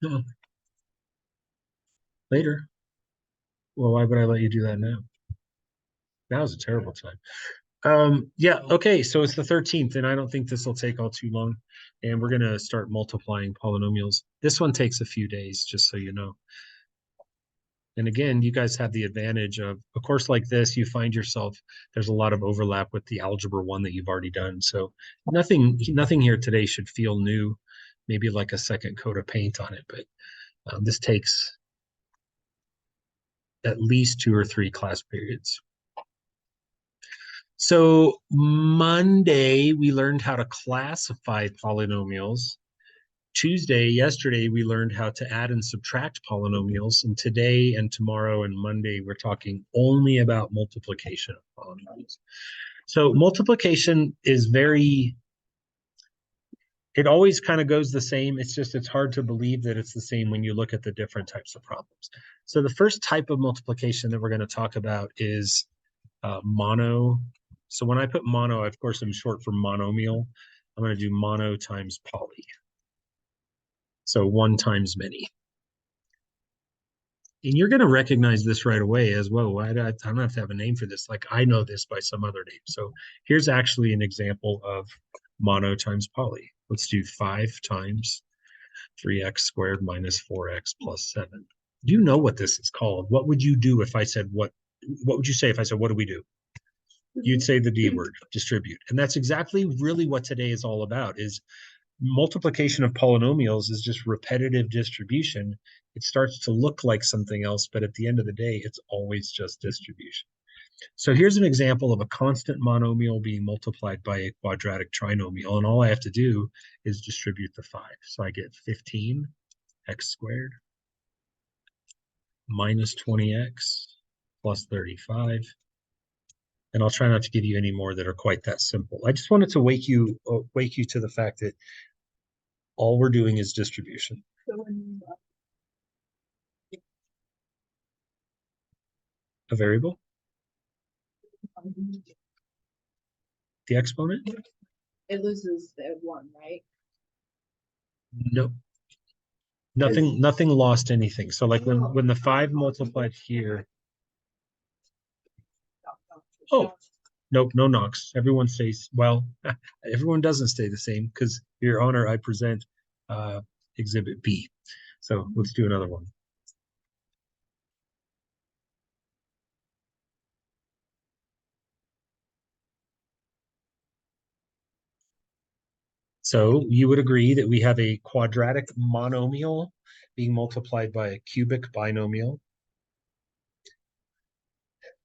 No. Later. Well, why would I let you do that now? Now's a terrible time. Yeah, okay, so it's the 13th, and I don't think this will take all too long. And we're going to start multiplying polynomials. This one takes a few days, just so you know. And again, you guys have the advantage of a course like this, you find yourself, there's a lot of overlap with the algebra one that you've already done. So nothing here today should feel new, maybe like a second coat of paint on it. But this takes at least 2 or 3 class periods. So Monday, we learned how to classify polynomials. Yesterday, we learned how to add and subtract polynomials. And today and tomorrow and Monday, we're talking only about multiplication of polynomials. So multiplication is it always kind of goes the same. It's hard to believe that it's the same when you look at the different types of problems. So the first type of multiplication that we're going to talk about is mono. So when I put mono, of course, I'm short for monomial. I'm going to do mono times poly. So 1 times many. And you're going to recognize this right away as well. I don't have to have a name for this. Like I know this by some other name. So here's actually an example of mono times poly. Let's do 5 times 3x squared minus 4x plus 7. Do you know what this is called? What would you do if I said what would you say if I said, what do we do? You'd say the D word, distribute. And that's exactly really what today is all about, is multiplication of polynomials is just repetitive distribution. It starts to look like something else, but at the end of the day, it's always just distribution. So here's an example of a constant monomial being multiplied by a quadratic trinomial, and all I have to do is distribute the 5. So I get 15x squared minus 20x plus 35. And I'll try not to give you any more that are quite that simple. I just wanted to wake you to the fact that all we're doing is distribution. A variable? The exponent? It loses the 1, right? No. Nothing lost anything. So like when the 5 multiplied here. Oh, nope, no knocks. Everyone stays, well, everyone doesn't stay the same because, Your Honor, I present Exhibit B. So let's do another one. So you would agree that we have a quadratic monomial being multiplied by a cubic binomial.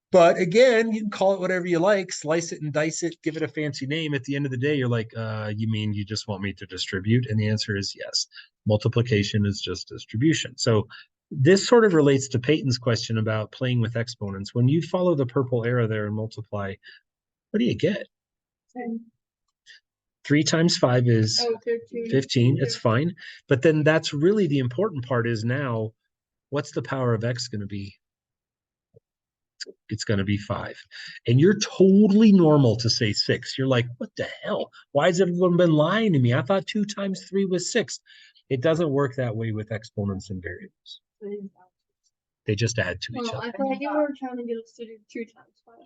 But again, you can call it whatever you like, slice it and dice it, give it a fancy name. At the end of the day, you're like, you mean you just want me to distribute? And the answer is yes. Multiplication is just distribution. So this sort of relates to Peyton's question about playing with exponents. When you follow the purple arrow there and multiply, what do you get? 10. 3 times 5 is 15. 15. It's fine. But then that's really the important part is now, what's the power of x going to be? It's going to be 5. And you're totally normal to say 6. You're like, what the hell? Why has everyone been lying to me? I thought 2 times 3 was 6. It doesn't work that way with exponents and variables. They just add to each other. I thought you were trying to get us to do 2 times 5.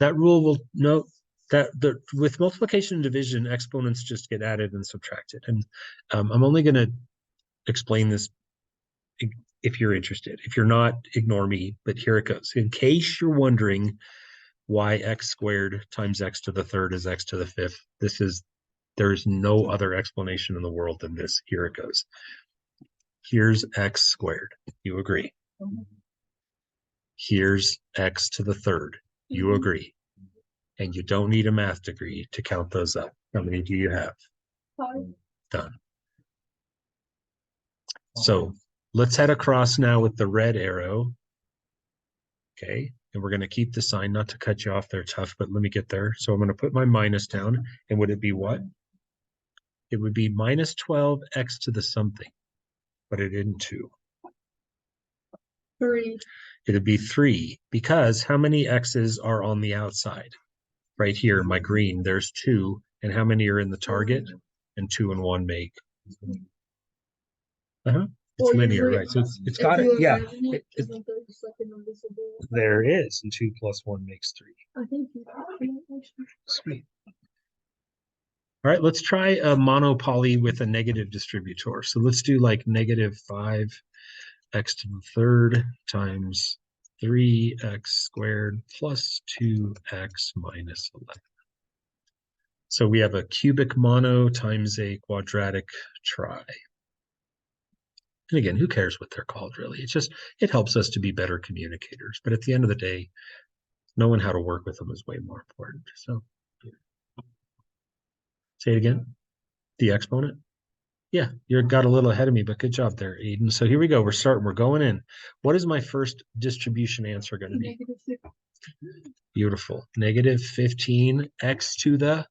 That rule will no that with multiplication and division, exponents just get added and subtracted. And I'm only going to explain this if you're interested. If you're not, ignore me, but here it goes. In case you're wondering why x squared times x to the third is x to the fifth, there's no other explanation in the world than this. Here it goes. Here's x squared. You agree. Here's x to the third. You agree. And you don't need a math degree to count those up. How many do you have? 5. Done. So let's head across now with the red arrow. Okay. And we're going to keep the sign, not to cut you off there, tough, but let me get there. So I'm going to put my minus down. And would it be what? It would be minus 12x to the something. But it isn't 2. 3. It'd be 3, because how many x's are on the outside? Right here, my green, there's 2. And how many are in the target? and 2 and 1 make. Uh-huh. It's Well, linear, usually right? So it's if got it. you Yeah, imagine it, it- isn't there just like an invisible? there is. And 2 plus 1 makes 3. I think you actually. Sweet. All right, let's try a monopoly with a negative distributor. So let's do like negative 5x to the third times 3x squared plus 2x minus 11. So we have a cubic mono times a quadratic tri. And again, who cares what they're called, really? It's just, it helps us to be better communicators. But at the end of the day, knowing how to work with them is way more important. So say it again. The exponent. Yeah, you got a little ahead of me, but good job there, Aiden. So here we go. We're starting. We're going in. What is my first distribution answer going to be? -6. Beautiful. Negative 15x to the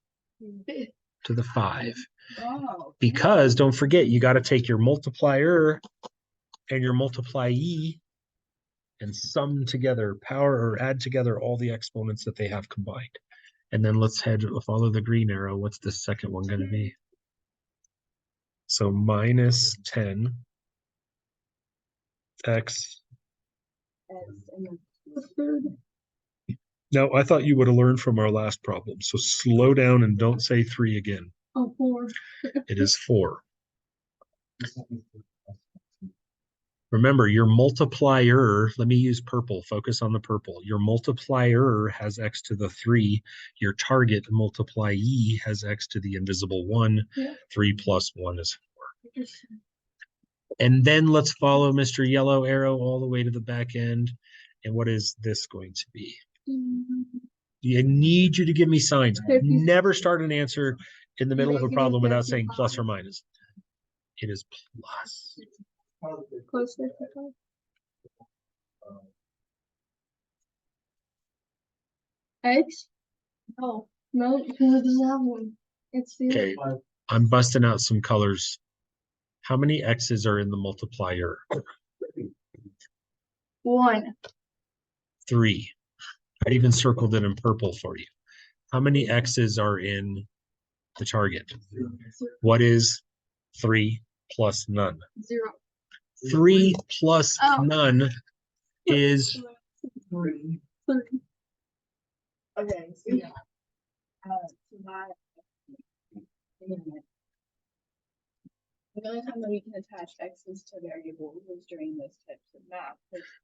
5. Wow. Because don't forget, you got to take your multiplier and your multiplyee and sum together, power or add together all the exponents that they have combined. And then let's follow the green arrow. What's the second one going to be? So minus 10x. No, I thought you would have learned from our last problem. So slow down and don't say 3 again. Oh, 4. It is 4. Remember, your multiplier, let me use purple, focus on the purple. Your multiplier has x to the 3. Your target multiplyee has x to the invisible 1. Yeah. 3 plus 1 is 4. And then let's follow Mr. Yellow Arrow all the way to the back end. And what is this going to be? I need you to give me signs. Never start an answer in the middle of a problem without saying plus or minus. It is plus. Close 55. X? Oh, no, because it doesn't have one. It's the Okay, I'm busting out some colors. How many x's are in the multiplier? 1. 3. I even circled it in purple for you. How many x's are in the target? What is 3 plus none? 0. 3 plus none is 30. Okay, so yeah. So that, the only time that we can attach x's to variables is during those types of math.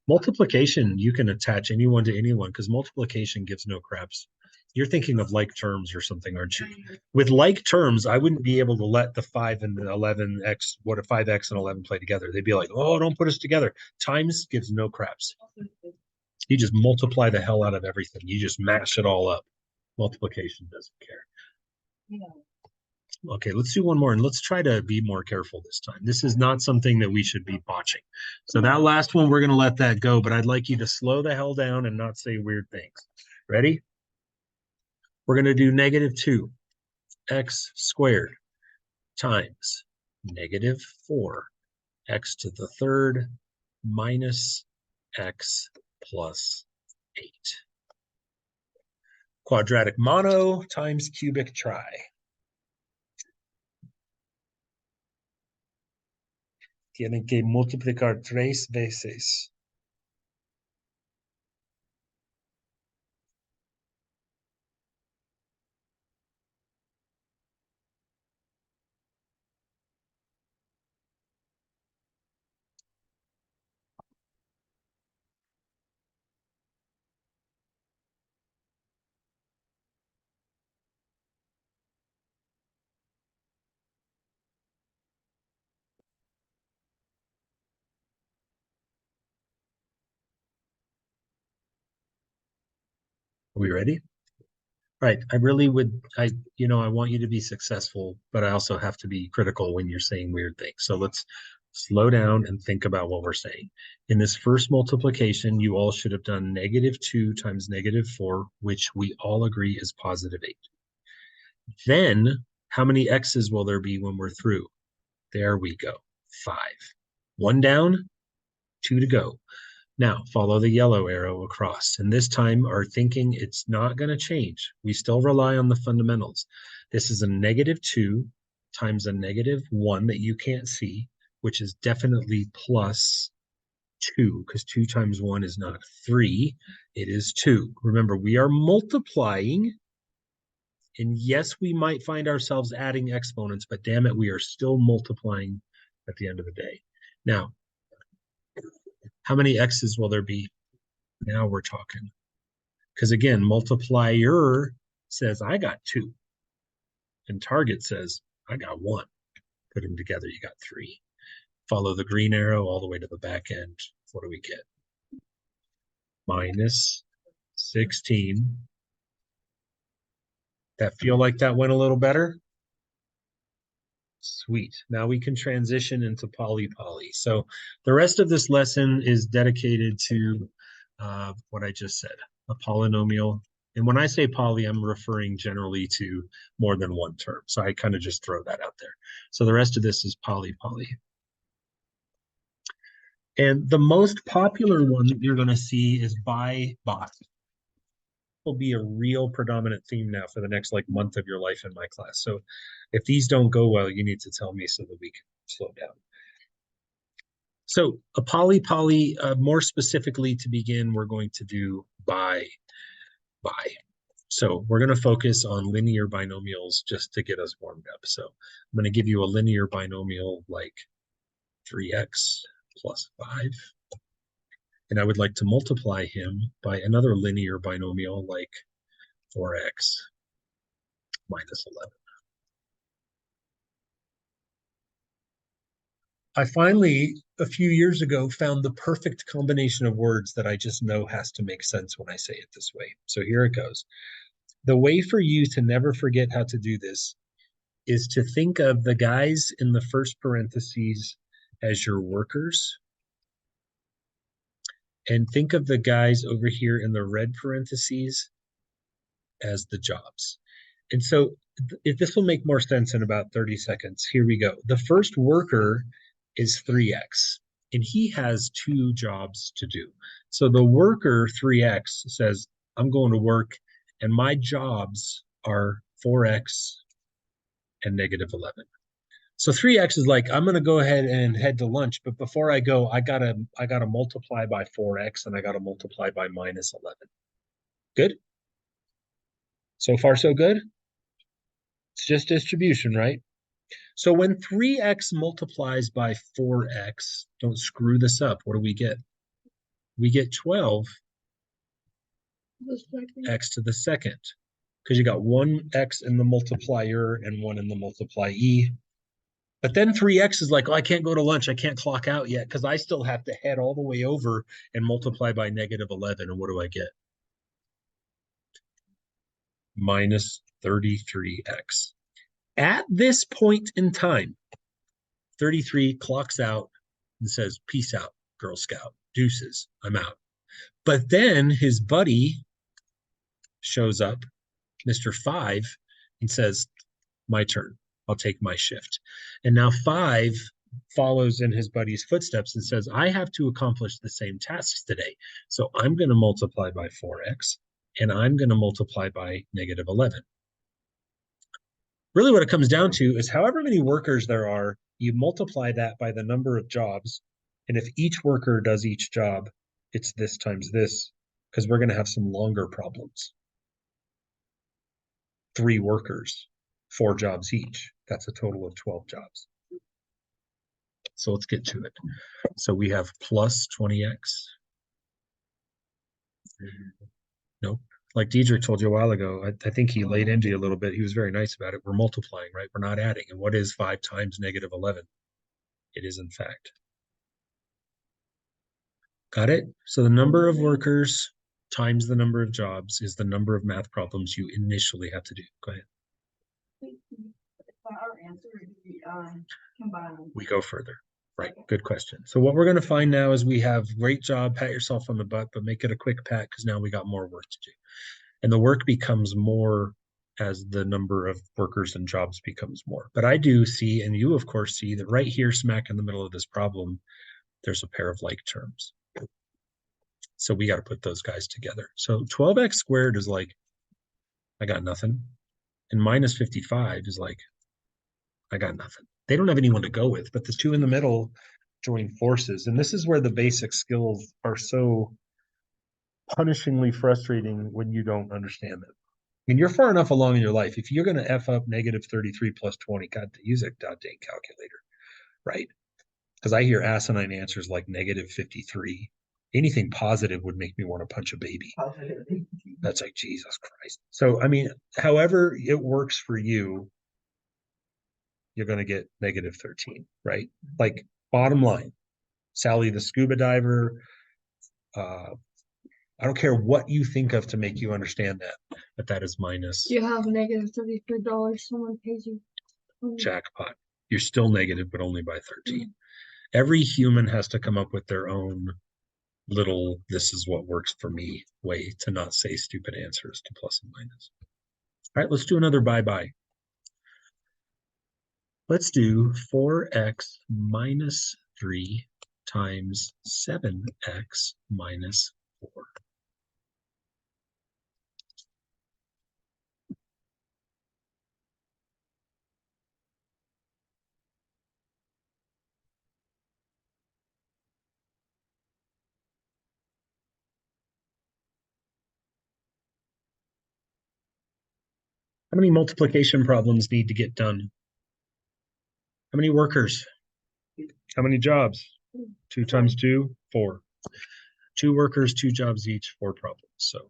multiplication. You can attach anyone to anyone because multiplication gives no craps. You're thinking of like terms or something, aren't you? With like terms, I wouldn't be able to let the 5 and the 11x, what if 5x and 11 play together? They'd be like, oh, don't put us together. Times gives no craps. You just multiply the hell out of everything. You just mash it all up. Multiplication doesn't care. Yeah. Okay, let's do one more and let's try to be more careful this time. This is not something that we should be botching. So that last one, we're going to let that go, but I'd like you to slow the hell down and not say weird things. Ready? We're going to do negative 2x squared times negative 4x to the third minus x plus 8. Quadratic mono times cubic tri. Tienen que multiplicar 3 veces. Are we ready? Right. I really would, I want you to be successful, but I also have to be critical when you're saying weird things. So let's slow down and think about what we're saying. In this first multiplication, you all should have done negative 2 times negative 4, which we all agree is positive 8. Then how many x's will there be when we're through? There we go. 5. 1 down, 2 to go. Now, follow the yellow arrow across. And this time, our thinking, it's not going to change. We still rely on the fundamentals. This is a negative 2 times a negative 1 that you can't see, which is definitely plus 2, because 2 times 1 is not 3, it is 2. Remember, we are multiplying, and yes, we might find ourselves adding exponents, but damn it, we are still multiplying at the end of the day. Now, how many x's will there be? Now we're talking. Because again, multiplier says I got 2, and target says I got 1. Put them together, you got 3. Follow the green arrow all the way to the back end. What do we get? Minus 16. That feel like that went a little better? Sweet. Now we can transition into poly. So the rest of this lesson is dedicated to what I just said, a polynomial. And when I say poly, I'm referring generally to more than one term. So I kind of just throw that out there. So the rest of this is poly. And the most popular one that you're going to see is by. Will be a real predominant theme now for the next like month of your life in my class. So if these don't go well, you need to tell me so that we can slow down. So a poly, more specifically to begin, we're going to do by. So we're going to focus on linear binomials just to get us warmed up. So I'm going to give you a linear binomial like 3x plus 5. And I would like to multiply him by another linear binomial like 4x minus 11. I finally, a few years ago, found the perfect combination of words that I just know has to make sense when I say it this way. So here it goes. The way for you to never forget how to do this is to think of the guys in the first parentheses as your workers, and think of the guys over here in the red parentheses as the jobs. And so if this will make more sense in about 30 seconds. Here we go. The first worker is 3x, and he has 2 jobs to do. So the worker 3x says, I'm going to work, and my jobs are 4x and negative 11. So 3x is like, I'm going to go ahead and head to lunch, but before I go, I gotta multiply by 4x, and I gotta multiply by minus 11. Good? So far, so good? It's just distribution, right? So when 3x multiplies by 4x, don't screw this up. What do we get? We get 12x to the second, because you got 1x in the multiplier and 1 in the multiplyee. But then 3x is like, oh, I can't go to lunch. I can't clock out yet because I still have to head all the way over and multiply by negative 11. And what do I get? Minus 33x. At this point in time, 33 clocks out and says, peace out, Girl Scout. Deuces, I'm out. But then his buddy shows up, Mr. 5, and says, my turn. I'll take my shift. And now 5 follows in his buddy's footsteps and says, I have to accomplish the same tasks today. So I'm going to multiply by 4x, and I'm going to multiply by negative 11. Really what it comes down to is however many workers there are, you multiply that by the number of jobs. And if each worker does each job, it's this times this, because we're going to have some longer problems. 3 workers, 4 jobs each. That's a total of 12 jobs. So let's get to it. So we have plus 20x. Nope. Like Diedrich told you a while ago, I think he laid into you a little bit. He was very nice about it. We're multiplying, right? We're not adding. And what is 5 times negative 11? It is, in fact. Got it? So the number of workers times the number of jobs is the number of math problems you initially have to do. Go ahead. Our answer combine. We go further. Right. Good question. So what we're going to find now is we have great job, pat yourself on the butt, but make it a quick pat because now we got more work to do. And the work becomes more as the number of workers and jobs becomes more. But I do see, and you of course see, that right here, smack in the middle of this problem, there's a pair of like terms. So we got to put those guys together. So 12x squared is like, I got nothing. And minus 55 is like, I got nothing. They don't have anyone to go with, but the two in the middle join forces. And this is where the basic skills are so punishingly frustrating when you don't understand them. And you're far enough along in your life. If you're going to F up negative 33 plus 20, God, use a goddamn calculator, right? Because I hear asinine answers like negative 53. Anything positive would make me want to punch a baby. That's like, Jesus Christ. So, I mean, however it works for you, you're going to get negative 13, right? Like, bottom line, Sally the scuba diver, I don't care what you think of to make you understand that, but that is minus You have negative $33. Someone pays you. jackpot. You're still negative, but only by 13. Every human has to come up with their own little, this is what works for me way to not say stupid answers to plus and minus. All right, let's do another bye-bye. Let's do 4x minus 3 times 7x minus 4. How many multiplication problems need to get done? How many workers? How many jobs? 2 times 2, 4. 2 workers, 2 jobs each, 4 problems. So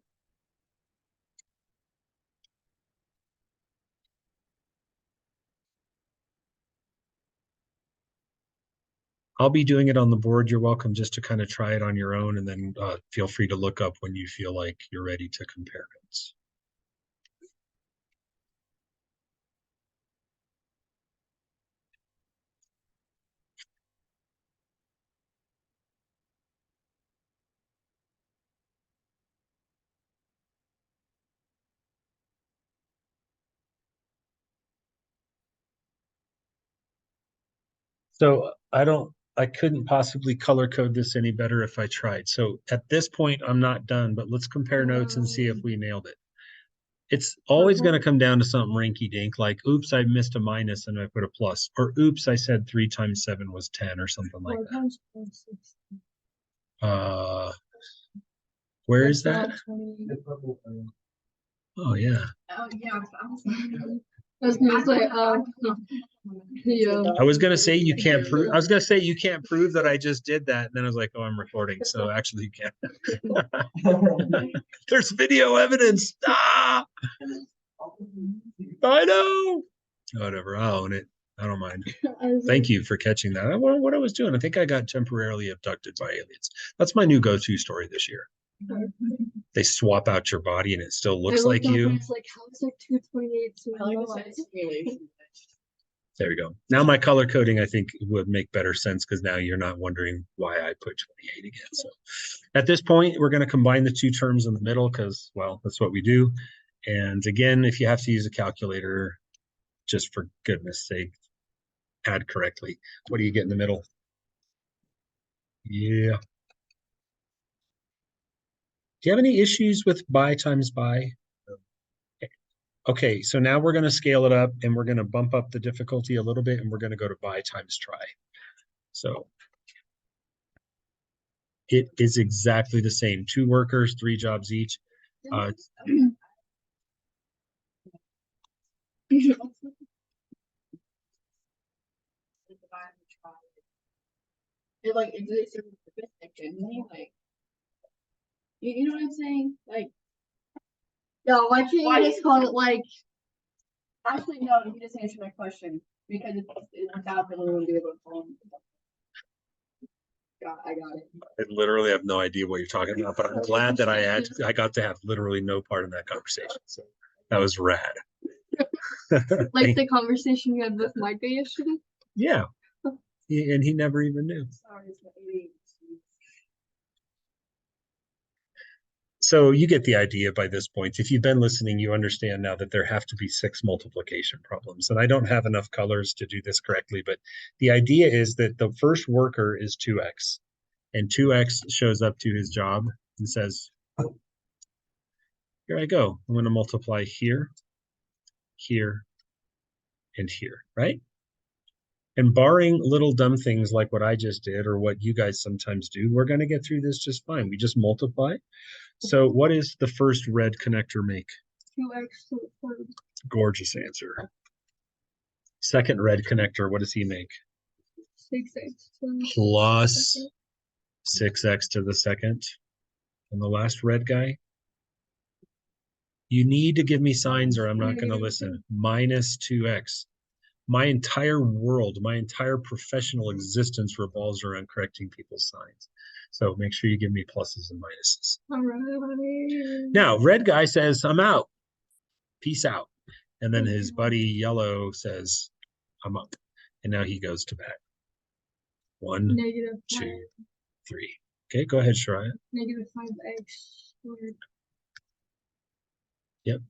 I'll be doing it on the board. You're welcome just to kind of try it on your own, and then feel free to look up when you feel like you're ready to compare notes. So I couldn't possibly color code this any better if I tried. So at this point, I'm not done, but let's compare notes and see if we nailed it. It's always going to come down to something rinky dink, like, oops, I missed a minus and I put a plus, or oops, I said 3 times 7 was 10 or something like that. Where is that? Oh, yeah. Oh, yeah. Yeah. I was gonna say you can't prove. I was gonna say you can't prove that I just did that, and then I was like, "Oh, I'm recording, so actually you can't." There's video evidence. Ah, I know. Whatever. I'll own it. I don't mind. Thank you for catching that. I wonder what I was doing. I think I got temporarily abducted by aliens. That's my new go-to story this year. They swap out your body and it still looks like you. It's like, how is that 228? I like the simulation. There we go. Now my color coding, I think, would make better sense because now you're not wondering why I put 28 again. So at this point, we're going to combine the two terms in the middle because, well, that's what we do. And again, if you have to use a calculator, just for goodness sake, add correctly. What do you get in the middle? Yeah. Do you have any issues with by times by? Okay, so now we're going to scale it up and we're going to bump up the difficulty a little bit and we're going to go to by times try. So it is exactly the same. 2 workers, 3 jobs each. It like exists in the fiction, like you know what I'm saying? Like, No, why can't you just call it like? actually, no. You just answered my question because without the one be able to follow. I got it. I literally have no idea what you're talking about, but I'm glad that I got to have literally no part in that conversation. So that was rad. Like the conversation you had with Micah yesterday? Yeah. And he never even knew. Sorry, it's my ADHD. So you get the idea by this point. If you've been listening, you understand now that there have to be 6 multiplication problems. And I don't have enough colors to do this correctly, but the idea is that the first worker is 2x, and 2x shows up to his job and says, here I go. I'm going to multiply here, here, and here, right? And barring little dumb things like what I just did or what you guys sometimes do, we're going to get through this just fine. We just multiply. So what is the first red connector make? 2x to the third. Gorgeous answer. Second red connector, what does he make? 6x to the Plus second. 6x to the second. And the last red guy? You need to give me signs or I'm not going to listen. Minus 2x. My entire world, my entire professional existence revolves around correcting people's signs. So make sure you give me pluses and minuses. All right. Now, red guy says, I'm out. Peace out. And then his buddy yellow says, I'm up. And now he goes to bat. 1, Negative 5. 2, 3. Okay, go ahead, Shariah. Negative 5x squared. Yep.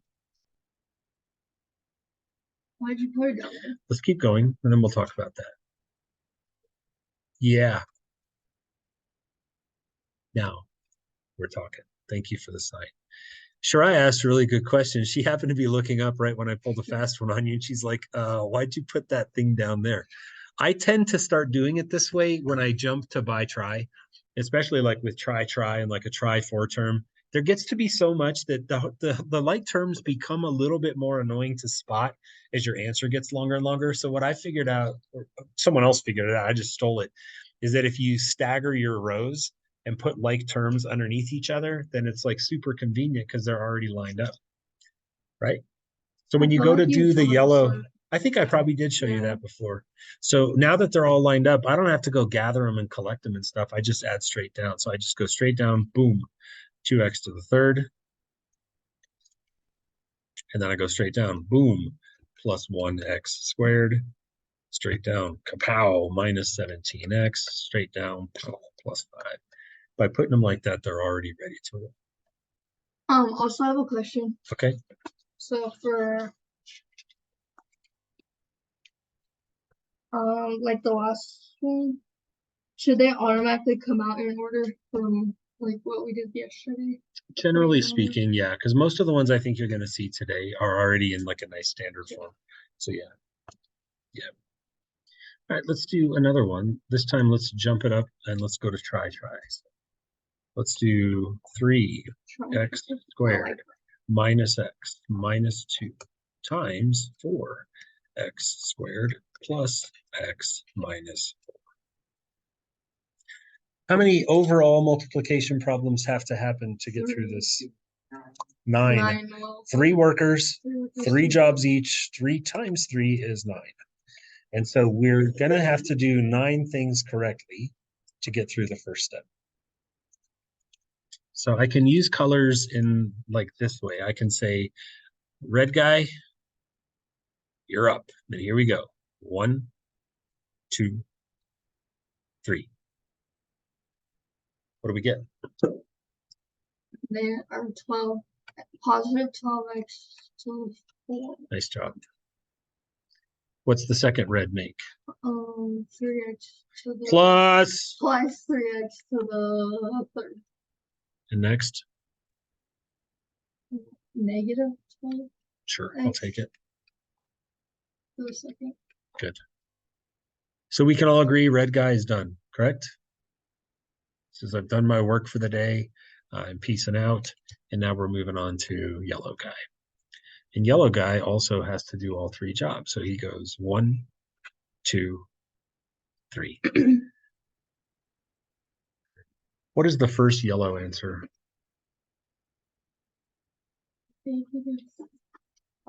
Why'd you put it down there? Let's keep going, and then we'll talk about that. Yeah. Now we're talking. Thank you for the sign. Shariah asked a really good question. She happened to be looking up right when I pulled a fast one on you, and she's like, why'd you put that thing down there? I tend to start doing it this way when I jump to by try, especially like with try and like a try for term. There gets to be so much that the like terms become a little bit more annoying to spot as your answer gets longer and longer. So what I figured out, or someone else figured it out, I just stole it, is that if you stagger your rows and put like terms underneath each other, then it's like super convenient because they're already lined up, right? So when you go to do the yellow, I think I probably did show you that before. So now that they're all lined up, I don't have to go gather them and collect them and stuff. I just add straight down. So I just go straight down, boom, 2x to the third. And then I go straight down, boom, plus 1x squared. Straight down, kapow, minus 17x. Straight down, pow, plus 5. By putting them like that, they're already ready to roll. Also I have a question. Okay. So for like the last one, should they automatically come out in order from like what we did yesterday? Generally speaking, yeah, because most of the ones I think you're going to see today are already in like a nice standard form. So yeah. All right, let's do another one. This time, let's jump it up and let's go to tries. Let's do 3x squared minus x minus 2 times 4x squared plus x minus 4. How many overall multiplication problems have to happen to get through this? 9. 3 workers, 3 jobs each. 3 times 3 is 9. And so we're going to have to do 9 things correctly to get through the first step. So I can use colors in like this way. I can say, red guy, you're up. And here we go. 1, 2, 3. What do we get? They are 12, positive 12x to 4. Nice job. What's the second red make? 3x to the Plus 3x to the third. And next? Negative 12 Sure, I'll take it. to the second. Good. So we can all agree red guy is done, correct? Says I've done my work for the day. I'm peacing out. And now we're moving on to yellow guy. And yellow guy also has to do all 3 jobs. So he goes 1, 2, 3. What is the first yellow answer?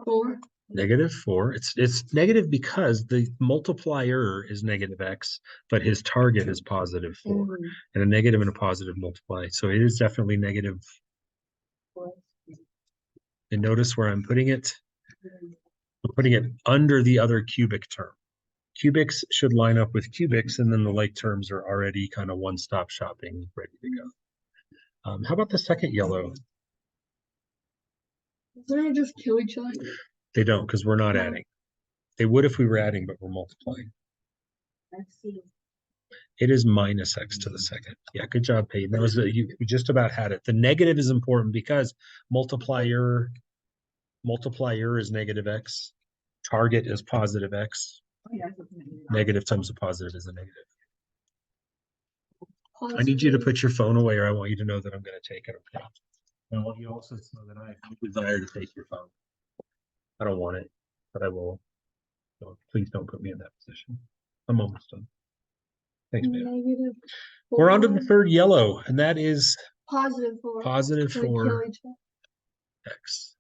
4. Negative 4. It's negative because the multiplier is negative x, but his target is positive 4. And a negative and a positive multiply. So it is definitely negative. And notice where I'm putting it. I'm putting it under the other cubic term. Cubics should line up with cubics, and then the like terms are already kind of one-stop shopping, ready to go. How about the second yellow? Doesn't it just kill each other? They don't, because we're not adding. They would if we were adding, but we're multiplying. It is minus x to the second. Yeah, good job, Peyton. That was you just about had it. The negative is important because multiplier is negative x. Target is positive x. Oh, yeah, so it's negative. Negative times a positive is a negative. I need you to put your phone away, or I want you to know that I'm going to take it. Okay. And I want you also to know that I have no desire to take your phone. I don't want it, but I will. So please don't put me in that position. I'm almost done. Thanks, man. Negative We're on to the 4, third yellow, and that is positive 4. positive So we 4 kill each other. x.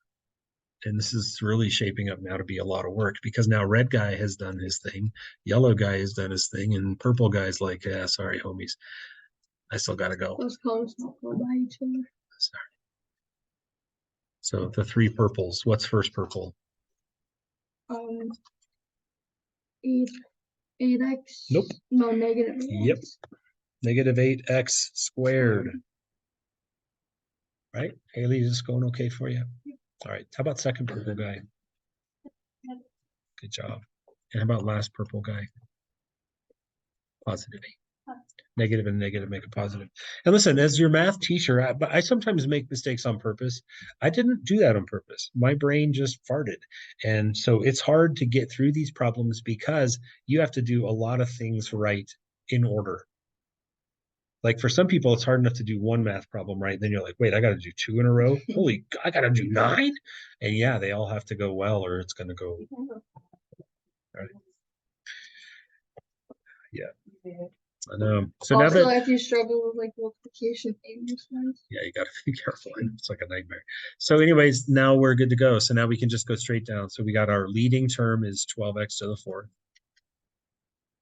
And this is really shaping up now to be a lot of work because now red guy has done his thing, yellow guy has done his thing, and purple guy's like, yeah, sorry, homies. I still got to go. Those colors don't go by each other. Sorry. So the 3 purples. What's first purple? 8x. Nope. No, negative 8x. Yep. Negative 8x squared. Right? Haley, is this going okay for you? All right. How about second purple guy? Good job. And how about last purple guy? Positive 8. Negative and negative make a positive. And listen, as your math teacher, I sometimes make mistakes on purpose. I didn't do that on purpose. My brain just farted. And so it's hard to get through these problems because you have to do a lot of things right in order. Like for some people, it's hard enough to do one math problem right. Then you're like, wait, I got to do 2 in a row. Holy, I got to do 9. And yeah, they all have to go well, or it's going to go. Right. Yeah. I know. So now Also, that if you struggle with like multiplication tables, yeah, you got to be careful. It's like a nightmare. So anyways, now we're good to go. So now we can just go straight down. So we got our leading term is 12x to the 4th.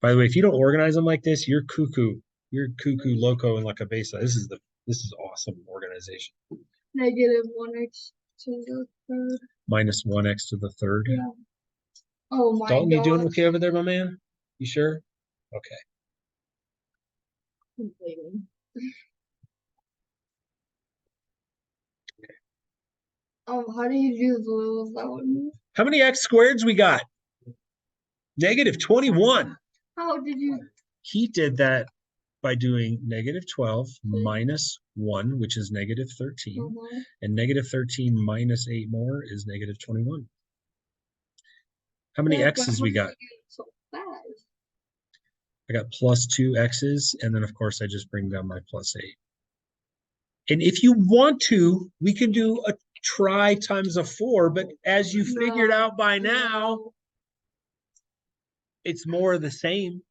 By the way, if you don't organize them like this, you're cuckoo. You're cuckoo loco and la cabeza. This is awesome organization. negative 1x to the 3rd. Minus 1x to the 3rd. Yeah. Oh my Dalton, you doing gosh. okay over there, my man? You sure? Okay. Completely. How do you do that one? How many x squareds we got? Negative 21. How did you? He did that by doing negative 12 minus 1, which is negative 13. And negative 13 minus 8 more is negative 21. How many x's we got? So fast. I got plus 2 x's, and then of course I just bring down my plus 8. And if you want to, we can do a try times a 4, but as you figured out by now, it's more of the same.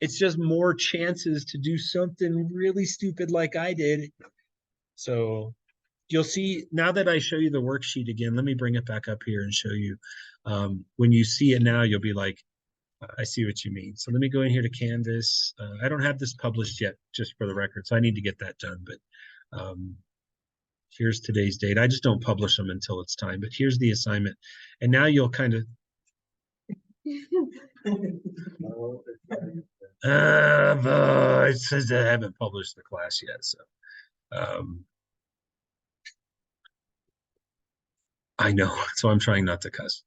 It's just more chances to do something really stupid like I did. So you'll see, now that I show you the worksheet again, let me bring it back up here and show you. When you see it now, you'll be like, I see what you mean. So let me go in here to Canvas. I don't have this published yet, just for the record, so I need to get that done. But here's today's date. I just don't publish them until it's time, but here's the assignment. And now you'll kind of... it says I haven't published the class yet, so I know, so I'm trying not to cuss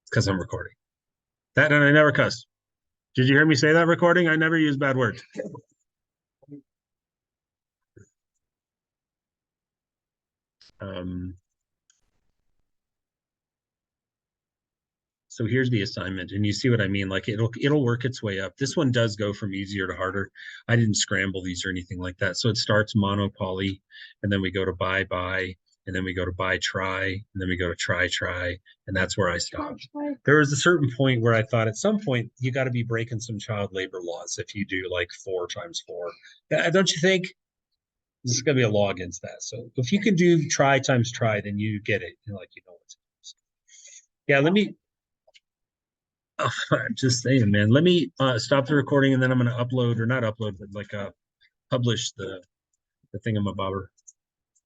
because I'm recording that, and I never cuss. Did you hear me say that recording? I never use bad words. So here's the assignment, and you see what I mean? Like it'll work its way up. This one does go from easier to harder. I didn't scramble these or anything like that. So it starts mono poly, and then we go to bi, and then we go to bi, try, and then we go to try, and that's where I stopped. There was a certain point where I thought at some point you got to be breaking some child labor laws if you do like 4 times 4. Don't you think? This is going to be a law against that. So if you can do try times try, then you get it. You're like, you know what's yeah, let me... I'm just saying, man. Let me stop the recording, and then I'm going to upload, or not upload, but like publish the thingamabobber.